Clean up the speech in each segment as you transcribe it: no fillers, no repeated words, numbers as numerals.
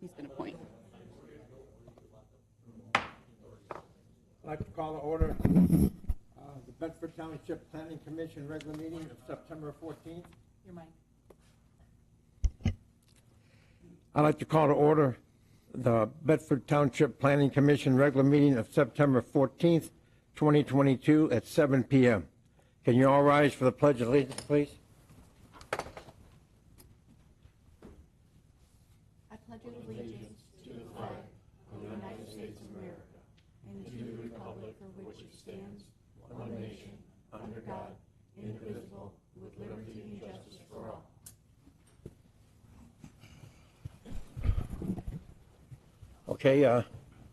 he's going to point. I'd like to call to order the Bedford Township Planning Commission regular meeting of September 14th. Your mic. I'd like to call to order the Bedford Township Planning Commission regular meeting of September 14th, 2022 at 7 p.m. Can you all rise for the Pledge of Allegiance, please? I pledge allegiance to the flag of the United States of America and to the republic for which it stands, one nation, under God, indivisible, with liberty and justice for all. Okay,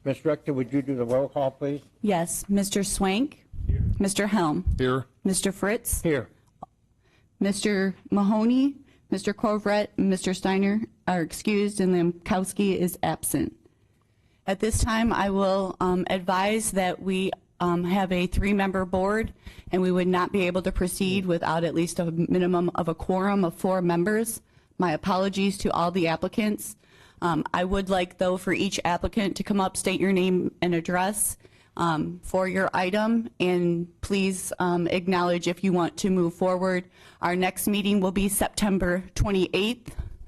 Ms. Rector, would you do the roll call, please? Yes, Mr. Swank. Here. Mr. Helm. Here. Mr. Fritz. Here. Mr. Mahoney, Mr. Kovret, and Mr. Steiner are excused, and Lamkowski is absent. At this time, I will advise that we have a 3-member board, and we would not be able to proceed without at least a minimum of a quorum of 4 members. My apologies to all the applicants. I would like, though, for each applicant to come up, state your name and address for your item, and please acknowledge if you want to move forward. Our next meeting will be September 28th,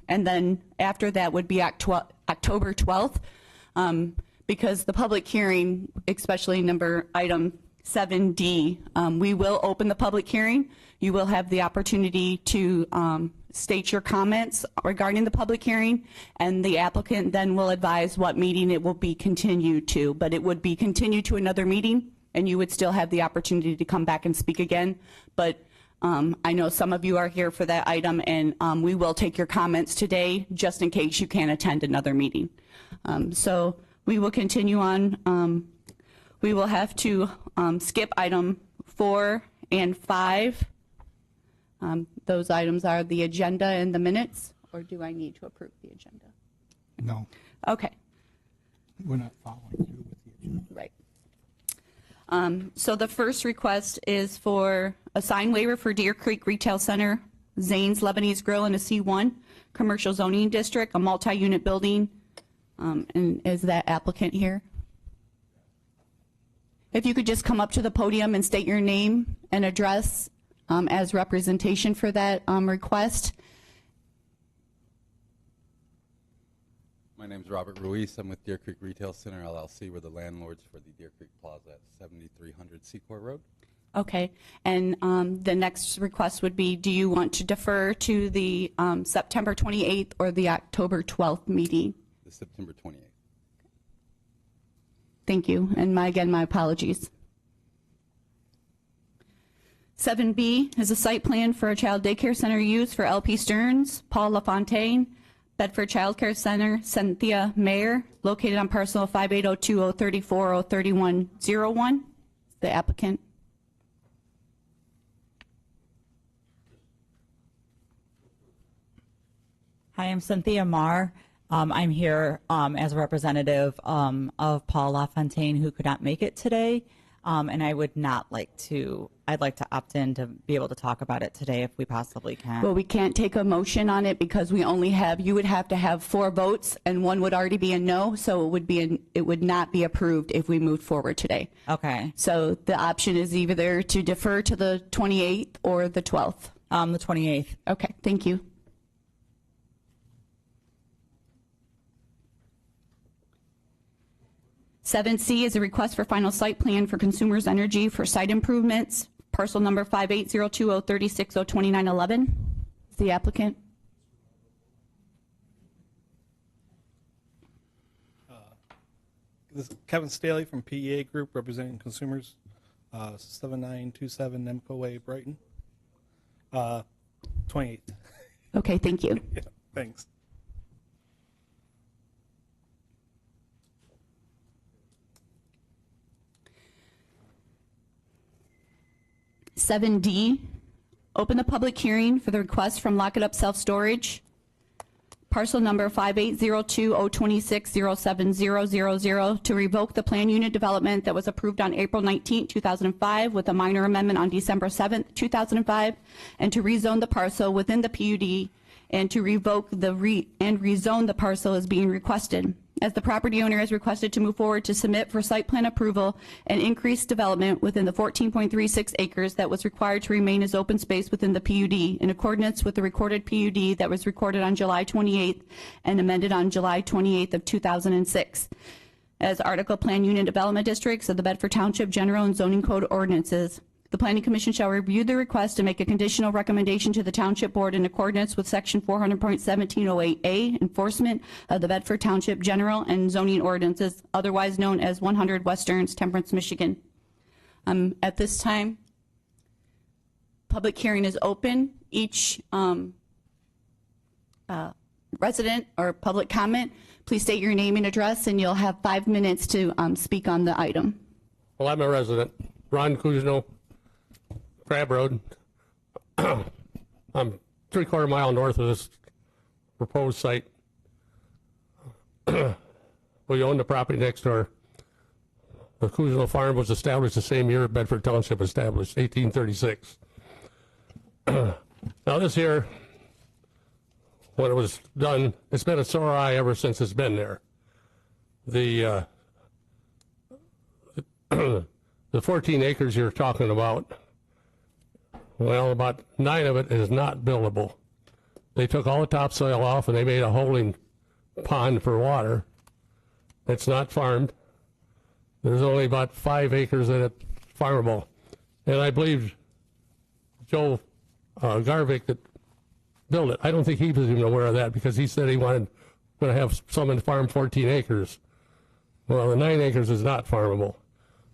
and then after that would be October 12th, because the public hearing, especially item 7D, we will open the public hearing. You will have the opportunity to state your comments regarding the public hearing, and the applicant then will advise what meeting it will be continued to. But it would be continued to another meeting, and you would still have the opportunity to come back and speak again. But I know some of you are here for that item, and we will take your comments today just in case you can't attend another meeting. So we will continue on. We will have to skip item 4 and 5. Those items are the agenda and the minutes, or do I need to approve the agenda? No, Okay, we're not following through with the agenda. right. So the first request is for a sign waiver for Deer Creek Retail Center, Zane's Lebanese Grill in a C1 commercial zoning district, a multi-unit building. And is that applicant here? If you could just come up to the podium and state your name and address as representation for that request. My name is Robert Ruiz. I'm with Deer Creek Retail Center, LLC. We're the landlords for the Deer Creek Plaza at 7300 Secor Road. Okay, and the next request would be, do you want to defer to the September 28th or the October 12th meeting? The September 28th. Thank you, and again, my apologies. 7B is a site plan for a child daycare center use for LP Stearns, Paul LaFontaine, Bedford Child Care Center, Cynthia Mayer, located on parcel 5802034-03101. The applicant. Hi, I'm Cynthia Marr. I'm here as a representative of Paul LaFontaine, who could not make it today, and I'd like to opt in to be able to talk about it today if we possibly can. Well, we can't take a motion on it because we only have, you would have to have 4 votes, and one would already be a no, so it would not be approved if we moved forward today. Okay. So the option is either to defer to the 28th or the 12th. The 28th. Okay, thank you. Seven C is a request for final site plan for Consumers Energy for site improvements, parcel number 580203602911. Is the applicant? This is Kevin Staley from PEA Group, representing consumers, 7927 Nemco Way, Brighton. 28th. Okay, thank you. Yeah, thanks. Seven D, open the public hearing for the request from Lock It Up Self Storage, parcel number 5802-026-07000, to revoke the plan unit development that was approved on April 19, 2005, with a minor amendment on December 7, 2005, and to rezone the parcel within the PUD, and to revoke and rezone the parcel is being requested, as the property owner has requested to move forward to submit for site plan approval and increase development within the 14.36 acres that was required to remain as open space within the PUD, in accordance with the recorded PUD that was recorded on July 28th and amended on July 28th of 2006. As Article Plan Unit Development Districts of the Bedford Township General and Zoning Code Ordinances, the Planning Commission shall review the request and make a conditional recommendation to the Township Board in accordance with Section 400.1708A, enforcement of the Bedford Township General and Zoning Ordinances, otherwise known as 100 West Stearns, Temperance, Michigan. At this time, public hearing is open. Each resident or public comment, please state your name and address, and you'll have 5 minutes to speak on the item. Well, I'm a resident, Ron Kuzno, Crab Road. I'm 3/4 mile north of this proposed site. We own the property next door. The Kuzno Farm was established the same year Bedford Township established, 1836. Now this here, when it was done, it's been a sore eye ever since it's been there. The 14 acres you're talking about, well, about 9 of it is not buildable. They took all the topsoil off and they made a holding pond for water. It's not farmed. There's only about 5 acres in it farmable. And I believe Joe Garvik that built it, I don't think he was even aware of that, because he said he wanted to have someone farm 14 acres. Well, the 9 acres is not farmable.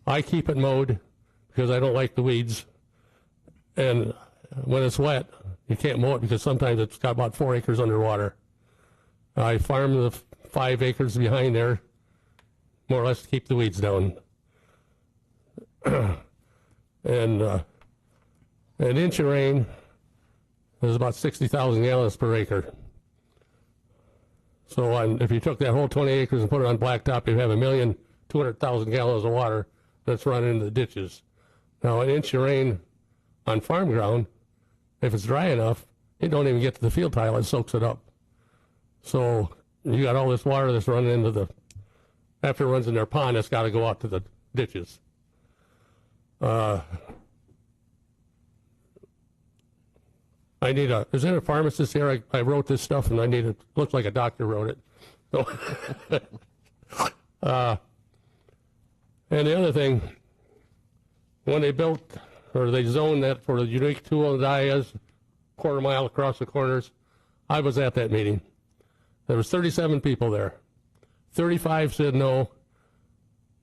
I keep it mowed because I don't like the weeds. And when it's wet, you can't mow it because sometimes it's got about 4 acres underwater. I farm the 5 acres behind there, more or less to keep the weeds down. And an inch of rain is about 60,000 gallons per acre. So if you took that whole 20 acres and put it on blacktop, you'd have 1,200,000 gallons of water that's running into the ditches. Now, an inch of rain on farm ground, if it's dry enough, it don't even get to the field tile, it soaks it up. So you got all this water that's running into after it runs in their pond, it's got to go out to the ditches. I need is there a pharmacist here? I wrote this stuff and looks like a doctor wrote it. So and the other thing, when they built, or they zoned that for the unique tool and dias, 1/4 mile across the corners, I was at that meeting. There was 37 people there. 35 said no,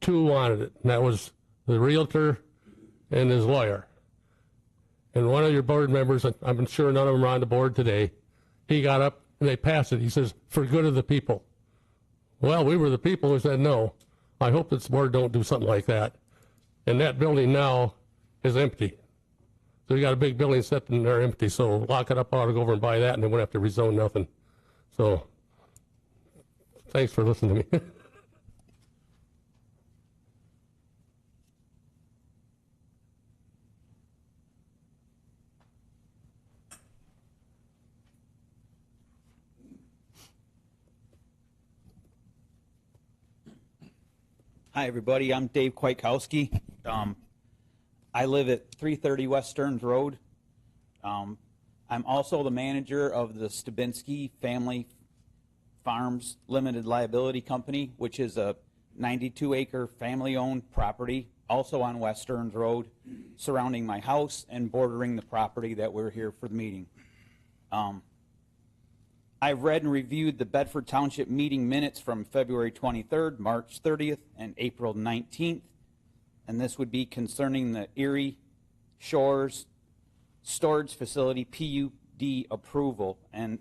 2 wanted it, and that was the realtor and his lawyer. And one of your board members, I'm sure none of them are on the board today, he got up and they passed it. He says, for good of the people. Well, we were the people who said no. I hope this board don't do something like that. And that building now is empty. So you got a big building sitting there empty, so lock it up, I ought to go over and buy that, and they won't have to rezone nothing. So thanks for listening to me. Hi, everybody. I'm Dave Kwiatkowski. I live at 330 West Stearns Road. I'm also the manager of the Stabinski Family Farms Limited Liability Company, which is a 92-acre family-owned property, also on West Stearns Road, surrounding my house and bordering the property that we're here for the meeting. I've read and reviewed the Bedford Township meeting minutes from February 23rd, March 30th, and April 19th, and this would be concerning the Erie Shores Storage Facility PUD approval, and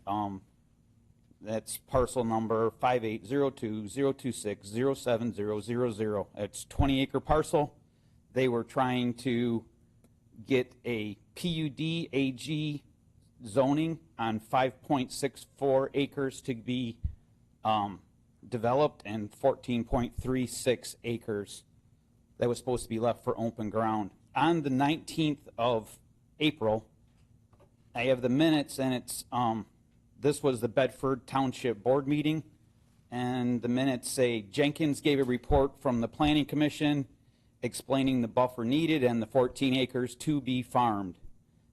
that's parcel number 5802-026-07000. It's 20-acre parcel. They were trying to get a PUD AG zoning on 5.64 acres to be developed and 14.36 acres that was supposed to be left for open ground. On the 19th of April, I have the minutes, and it's this was the Bedford Township Board meeting, and the minutes say Jenkins gave a report from the Planning Commission explaining the buffer needed and the 14 acres to be farmed.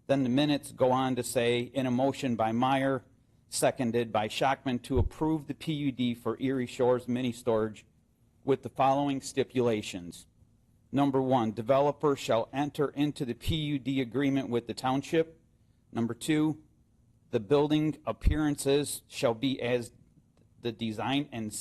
Then the minutes go on to say, in a motion by Meyer, seconded by Schachman, to approve the PUD for Erie Shores mini storage with the following stipulations. Number one, developer shall enter into the PUD agreement with the township. Number two, the building appearances shall be as the design and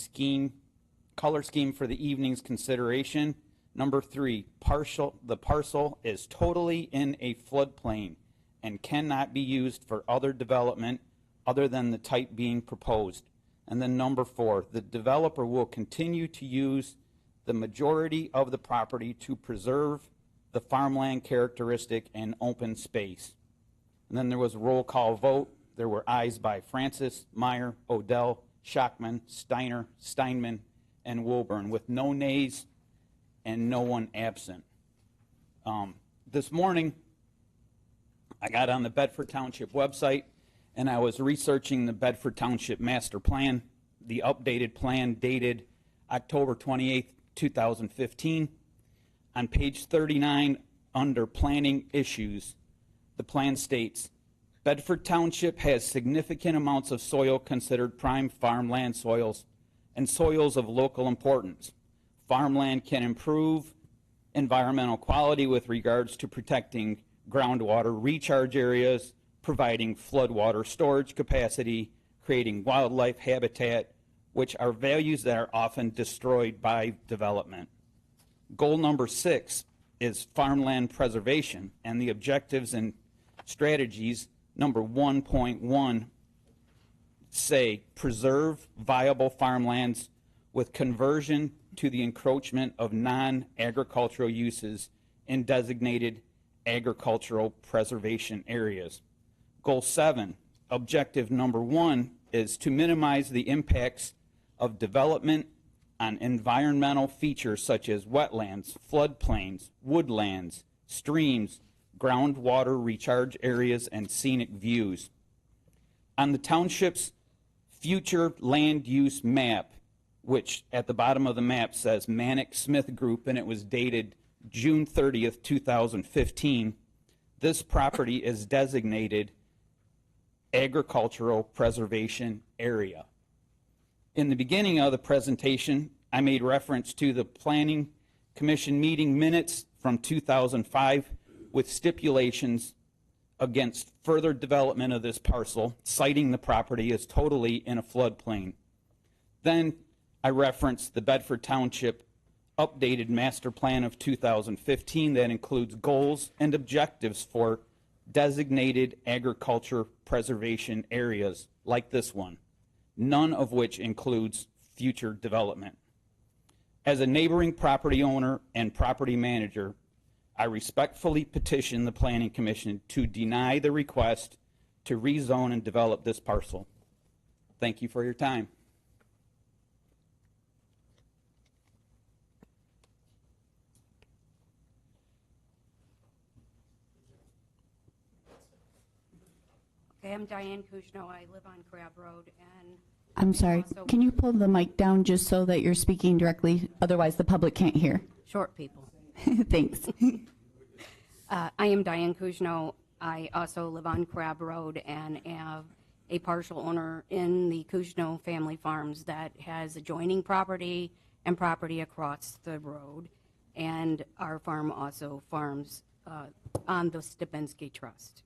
color scheme for the evening's consideration. Number three, the parcel is totally in a floodplain and cannot be used for other development other than the type being proposed. And then number four, the developer will continue to use the majority of the property to preserve the farmland characteristic and open space. And then there was a roll call vote. There were ayes by Francis, Meyer, Odell, Schachman, Steiner, Steinman, and Wilburn, with no nays and no one absent. This morning, I got on the Bedford Township website, and I was researching the Bedford Township Master Plan, the updated plan dated October 28th, 2015. On page 39, under Planning Issues, the plan states, Bedford Township has significant amounts of soil considered prime farmland soils and soils of local importance. Farmland can improve environmental quality with regards to protecting groundwater recharge areas, providing floodwater storage capacity, creating wildlife habitat, which are values that are often destroyed by development. Goal number 6 is farmland preservation, and the objectives and strategies, number 1.1, say preserve viable farmlands with conversion to the encroachment of non-agricultural uses in designated agricultural preservation areas. Goal 7, objective number 1, is to minimize the impacts of development on environmental features such as wetlands, floodplains, woodlands, streams, groundwater recharge areas, and scenic views. On the township's future land use map, which at the bottom of the map says Manick Smith Group, and it was dated June 30th, 2015, this property is designated agricultural preservation area. In the beginning of the presentation, I made reference to the Planning Commission meeting minutes from 2005 with stipulations against further development of this parcel, citing the property as totally in a floodplain. Then I referenced the Bedford Township updated master plan of 2015 that includes goals and objectives for designated agriculture preservation areas like this one, none of which includes future development. As a neighboring property owner and property manager, I respectfully petition the Planning Commission to deny the request to rezone and develop this parcel. Thank you for your time. Okay, I'm Diane Kuzno. I live on Crab Road, and I'm sorry, also- can you pull the mic down just so that you're speaking directly? Otherwise, the public can't hear. short people. Thanks. I am Diane Kuzno. I also live on Crab Road and have a partial owner in the Kuzno Family Farms that has adjoining property and property across the road. And our farm also farms on the Stubinsky Trust.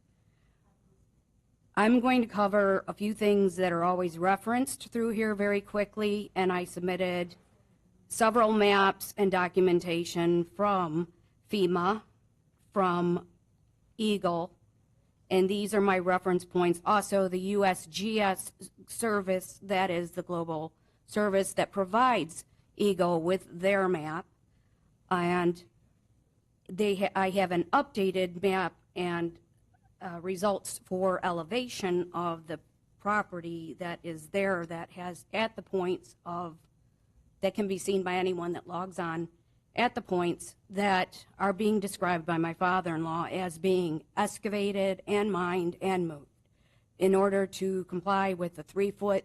I'm going to cover a few things that are always referenced through here very quickly, and I submitted several maps and documentation from FEMA, from Eagle, and these are my reference points. Also, the USGS service, that is the global service that provides Eagle with their map, and I have an updated map and results for elevation of the property that is there, that has at the points of, that can be seen by anyone that logs on, at the points that are being described by my father-in-law as being excavated and mined and moved in order to comply with the 3-foot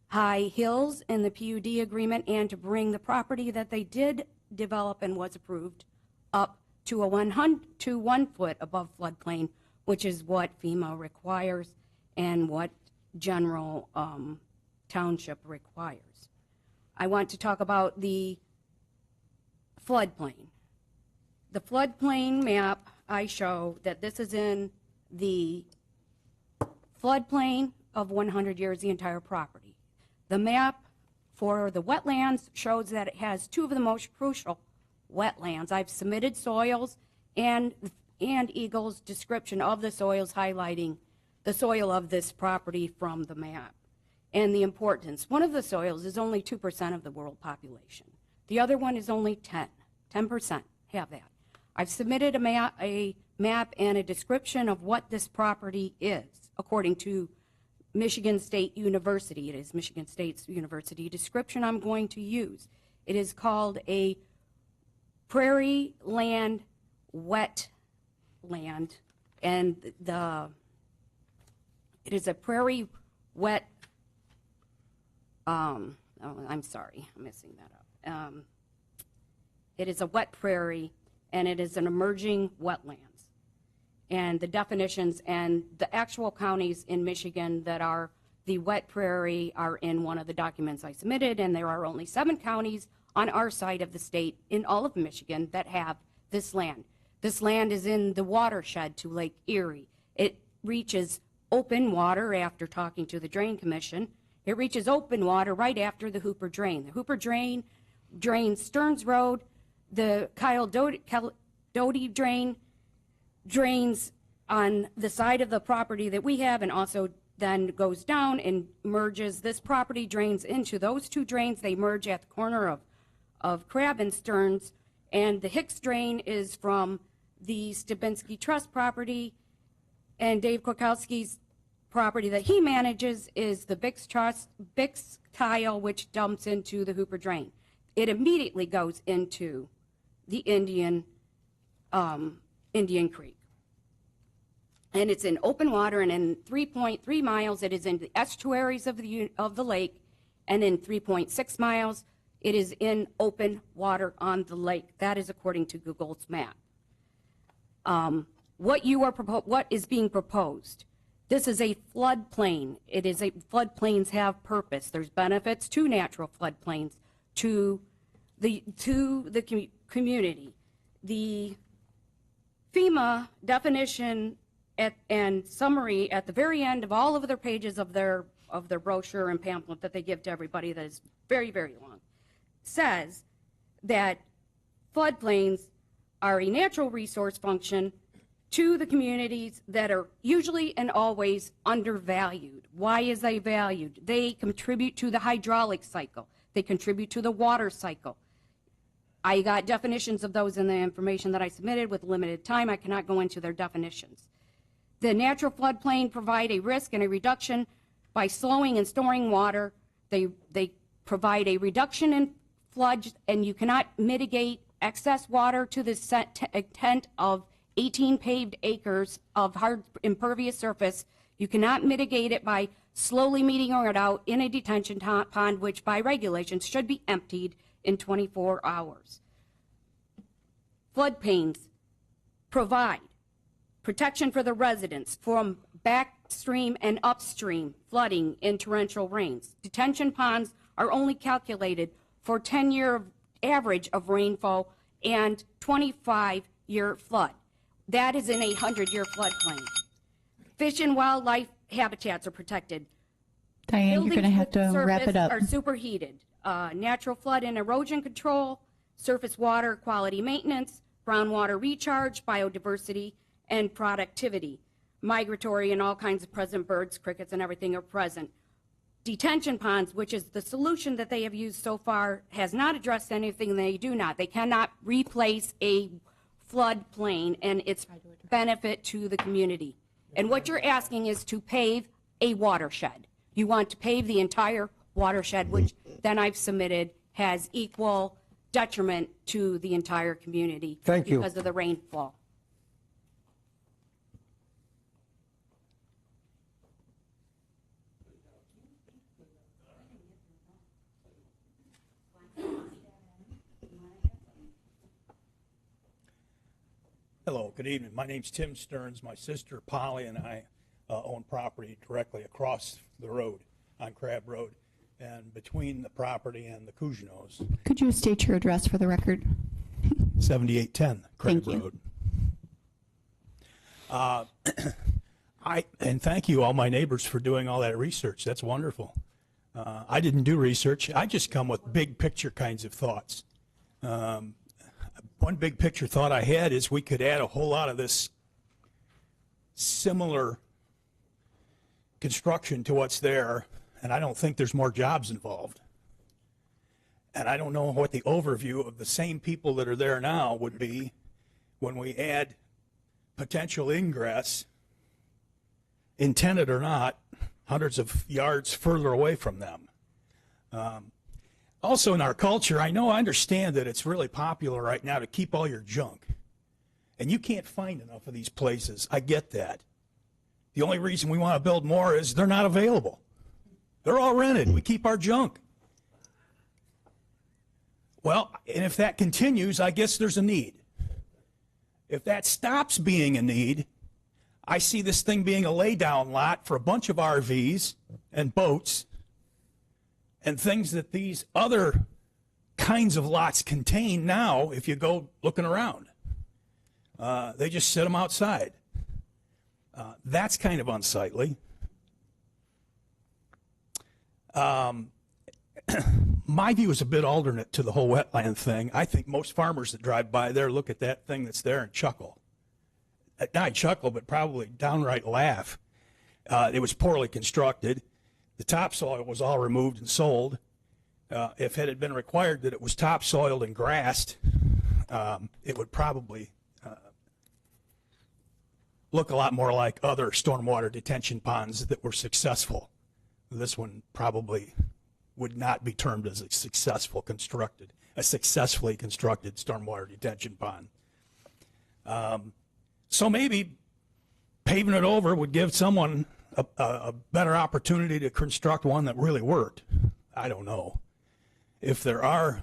high hills in the PUD agreement and to bring the property that they did develop and was approved up to 1 foot above floodplain, which is what FEMA requires and what general township requires. I want to talk about the floodplain. The floodplain map, I show that this is in the floodplain of 100 years, the entire property. The map for the wetlands shows that it has 2 of the most crucial wetlands. I've submitted soils and Eagle's description of the soils, highlighting the soil of this property from the map and the importance. One of the soils is only 2% of the world population. The other one is only 10% have that. I've submitted a map and a description of what this property is, according to Michigan State University. It is Michigan State's university description I'm going to use. It is called a prairie land wetland, and it is a prairie wet, I'm sorry, I'm messing that up. It is a wet prairie, and it is an emerging wetlands. And the definitions and the actual counties in Michigan that are the wet prairie are in one of the documents I submitted, and there are only 7 counties on our side of the state in all of Michigan that have this land. This land is in the watershed to Lake Erie. It reaches open water after talking to the Drain Commission. It reaches open water right after the Hooper Drain. The Hooper Drain drains Stearns Road. The Kyle Doty Drain drains on the side of the property that we have and also then goes down and merges. This property drains into those 2 drains. They merge at the corner of Crab and Stearns. And the Hicks Drain is from the Stubinsky Trust property, and Dave Kwiatkowski's property that he manages is the Bix Tile, which dumps into the Hooper Drain. It immediately goes into the Indian Creek. And it's in open water, and in 3.3 miles, it is in the estuaries of the lake, and in 3.6 miles, it is in open water on the lake. That is according to Google's map. What is being proposed? This is a floodplain. Floodplains have purpose. There's benefits to natural floodplains, to the community. The FEMA definition and summary at the very end of all of their pages of their brochure and pamphlet that they give to everybody, that is very, very long, says that floodplains are a natural resource function to the communities that are usually and always undervalued. Why is they valued? They contribute to the hydraulic cycle. They contribute to the water cycle. I got definitions of those in the information that I submitted. With limited time, I cannot go into their definitions. The natural floodplain provide a risk and a reduction by slowing and storing water. They provide a reduction in floods, and you cannot mitigate excess water to the extent of 18 paved acres of hard impervious surface. You cannot mitigate it by slowly metering it out in a detention pond, which by regulations should be emptied in 24 hours. Floodplains provide protection for the residents from backstream and upstream flooding in torrential rains. Detention ponds are only calculated for 10-year average of rainfall and 25-year flood. That is in a 100-year floodplain. Fish and wildlife habitats are protected. Diane, you're going to have to wrap it up. Are superheated. Natural flood and erosion control, surface water quality maintenance, groundwater recharge, biodiversity, and productivity. Migratory and all kinds of present birds, crickets, and everything are present. Detention ponds, which is the solution that they have used so far, has not addressed anything. They do not. They cannot replace a floodplain and its benefit to the community. And what you're asking is to pave a watershed. You want to pave the entire watershed, which then I've submitted has equal detriment to the entire community. Thank you. Because of the rainfall. Hello, good evening. My name's Tim Stearns. My sister Polly and I own property directly across the road on Crab Road and between the property and the Cousineaus. Could you state your address for the record? 7810 Crab Thank you. Road. And thank you, all my neighbors, for doing all that research. That's wonderful. I didn't do research. I just come with big picture kinds of thoughts. One big picture thought I had is we could add a whole lot of this similar construction to what's there, and I don't think there's more jobs involved. And I don't know what the overview of the same people that are there now would be when we add potential ingress, intended or not, hundreds of yards further away from them. Also in our culture, I understand that it's really popular right now to keep all your junk. And you can't find enough of these places. I get that. The only reason we want to build more is they're not available. They're all rented. We keep our junk. Well, and if that continues, I guess there's a need. If that stops being a need, I see this thing being a laydown lot for a bunch of RVs and boats and things that these other kinds of lots contain now if you go looking around. They just sit them outside. That's kind of unsightly. My view is a bit alternate to the whole wetland thing. I think most farmers that drive by there look at that thing that's there and chuckle. Not chuckle, but probably downright laugh. It was poorly constructed. The topsoil was all removed and sold. If it had been required that it was topsoiled and grassed, it would probably look a lot more like other stormwater detention ponds that were successful. This one probably would not be termed as a successfully constructed stormwater detention pond. So maybe paving it over would give someone a better opportunity to construct one that really worked. I don't know. If there are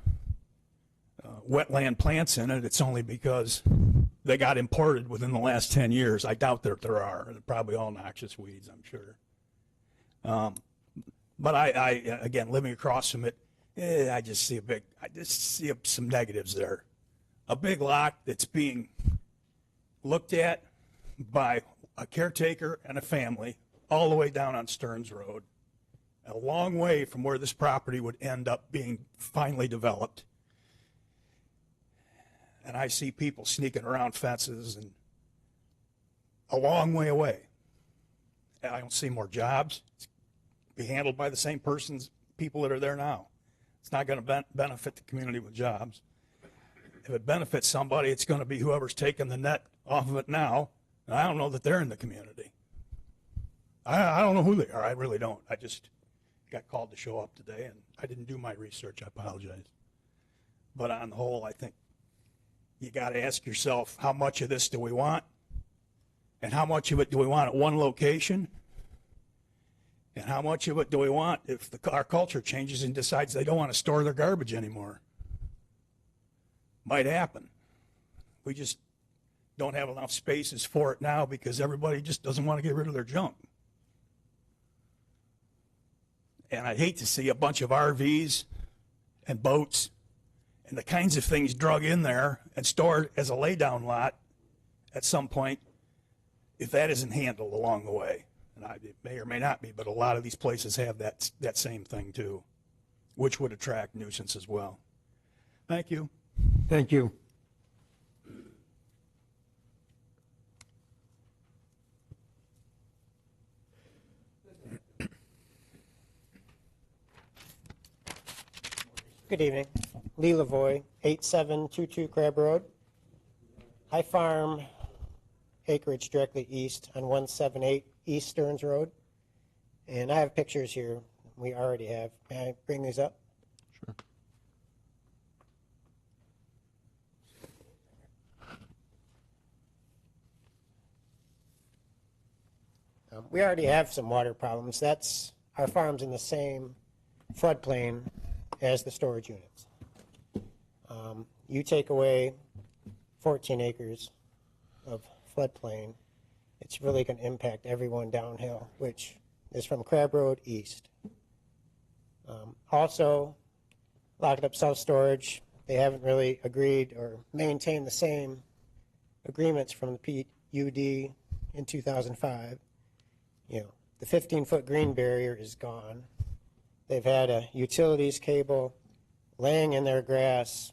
wetland plants in it, it's only because they got imported within the last 10 years. I doubt that there are. They're probably all noxious weeds, I'm sure. But I again, living across from it, I just see some negatives there. A big lot that's being looked at by a caretaker and a family all the way down on Stearns Road, a long way from where this property would end up being finally developed. And I see people sneaking around fences and a long way away. I don't see more jobs. It's be handled by the same people that are there now. It's not going to benefit the community with jobs. If it benefits somebody, it's going to be whoever's taking the net off of it now. And I don't know that they're in the community. I don't know who they are. I really don't. I just got called to show up today, and I didn't do my research. I apologize. But on the whole, I think you got to ask yourself, how much of this do we want? And how much of it do we want at one location? And how much of it do we want if our culture changes and decides they don't want to store their garbage anymore? Might happen. We just don't have enough spaces for it now because everybody just doesn't want to get rid of their junk. And I'd hate to see a bunch of RVs and boats and the kinds of things drug in there and stored as a laydown lot at some point if that isn't handled along the way. And it may or may not be, but a lot of these places have that same thing too, which would attract nuisance as well. Thank you. Thank you. Good evening. Lee Lavoie, 8722 Crab Road. I farm acreage directly east on 178 East Stearns Road. And I have pictures here we already have. May I bring these up? Sure. We already have some water problems. Our farm's in the same floodplain as the storage units. You take away 14 acres of floodplain, it's really going to impact everyone downhill, which is from Crab Road east. Also, locked up self-storage, they haven't really agreed or maintained the same agreements from the PUD in 2005. The 15-foot green barrier is gone. They've had a utilities cable laying in their grass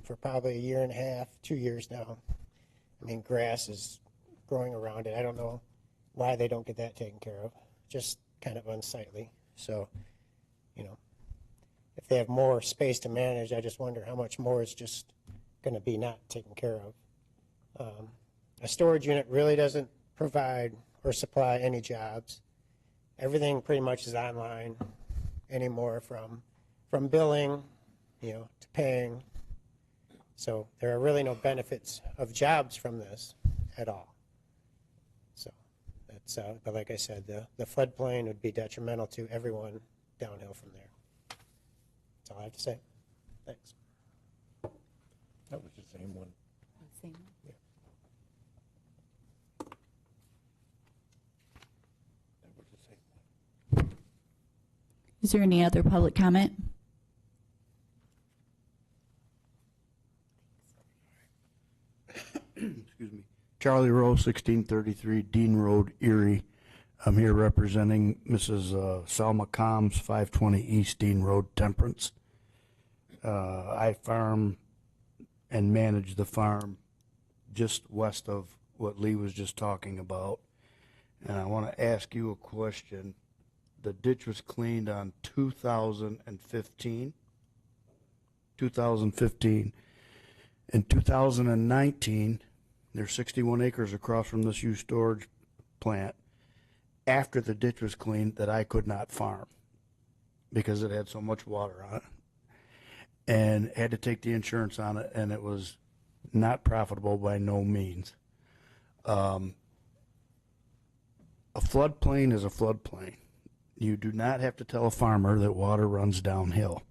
for probably a year and a half, 2 years now. I mean, grass is growing around it. I don't know why they don't get that taken care of. Just kind of unsightly. So, if they have more space to manage, I just wonder how much more is just going to be not taken care of. A storage unit really doesn't provide or supply any jobs. Everything pretty much is online anymore, from billing, to paying. So there are really no benefits of jobs from this at all. So that's, but like I said, the floodplain would be detrimental to everyone downhill from there. That's all I have to say. Thanks. That was the same one. Same one. Yeah. That was the same one. Is there any other public comment? Excuse me. Charlie Rowe, 1633 Dean Road, Erie. I'm here representing Mrs. Selma Combs, 520 East Dean Road, Temperance. I farm and manage the farm just west of what Lee was just talking about. And I want to ask you a question. The ditch was cleaned on 2015. 2015. In 2019, there's 61 acres across from this used storage plant after the ditch was cleaned that I could not farm because it had so much water on it, and had to take the insurance on it, and it was not profitable by no means. A floodplain is a floodplain. You do not have to tell a farmer that water runs downhill.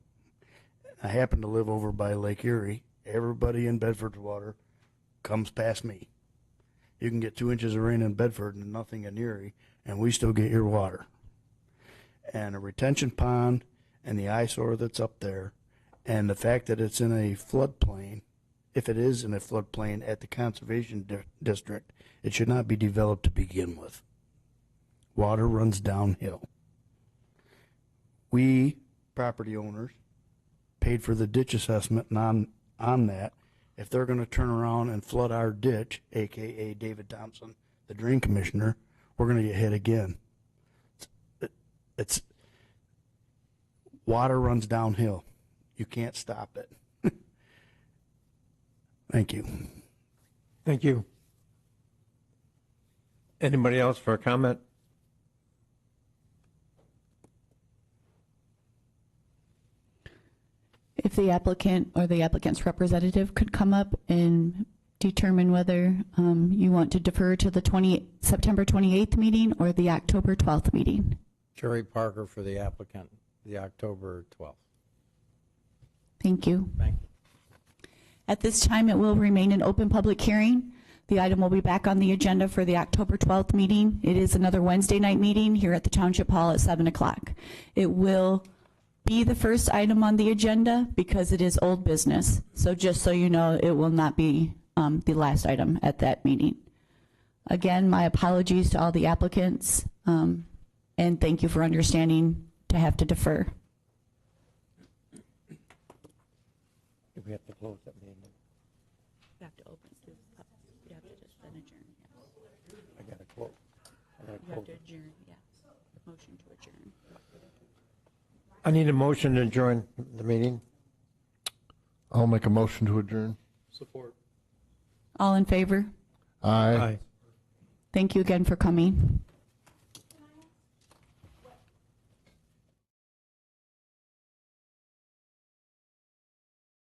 I happen to live over by Lake Erie. Everybody in Bedford's water comes past me. You can get 2 inches of rain in Bedford and nothing in Erie, and we still get your water. And a retention pond and the eyesore that's up there, and the fact that it's in a floodplain, if it is in a floodplain at the conservation district, it should not be developed to begin with. Water runs downhill. We, property owners, paid for the ditch assessment, and on that, if they're going to turn around and flood our ditch, a.k.a. David Thompson, the drain commissioner, we're going to get hit again. It's water runs downhill. You can't stop it. Thank you. Thank you. Anybody else for a comment? If the applicant or the applicant's representative could come up and determine whether you want to defer to the September 28th meeting or the October 12th meeting. Jerry Parker for the applicant, the October 12th. Thank you. Thank you. At this time, it will remain an open public hearing. The item will be back on the agenda for the October 12th meeting. It is another Wednesday night meeting here at the Township Hall at 7 o'clock. It will be the first item on the agenda because it is old business. So just so you know, it will not be the last item at that meeting. Again, my apologies to all the applicants, and thank you for understanding to have to defer. Do we have to close that meeting? You have to open, you have to just then adjourn, yes. I got to close. You have to adjourn, yes. Motion to adjourn. I need a motion to adjourn the meeting. I'll make a motion to adjourn. Support. All in favor? Aye. Thank you again for coming.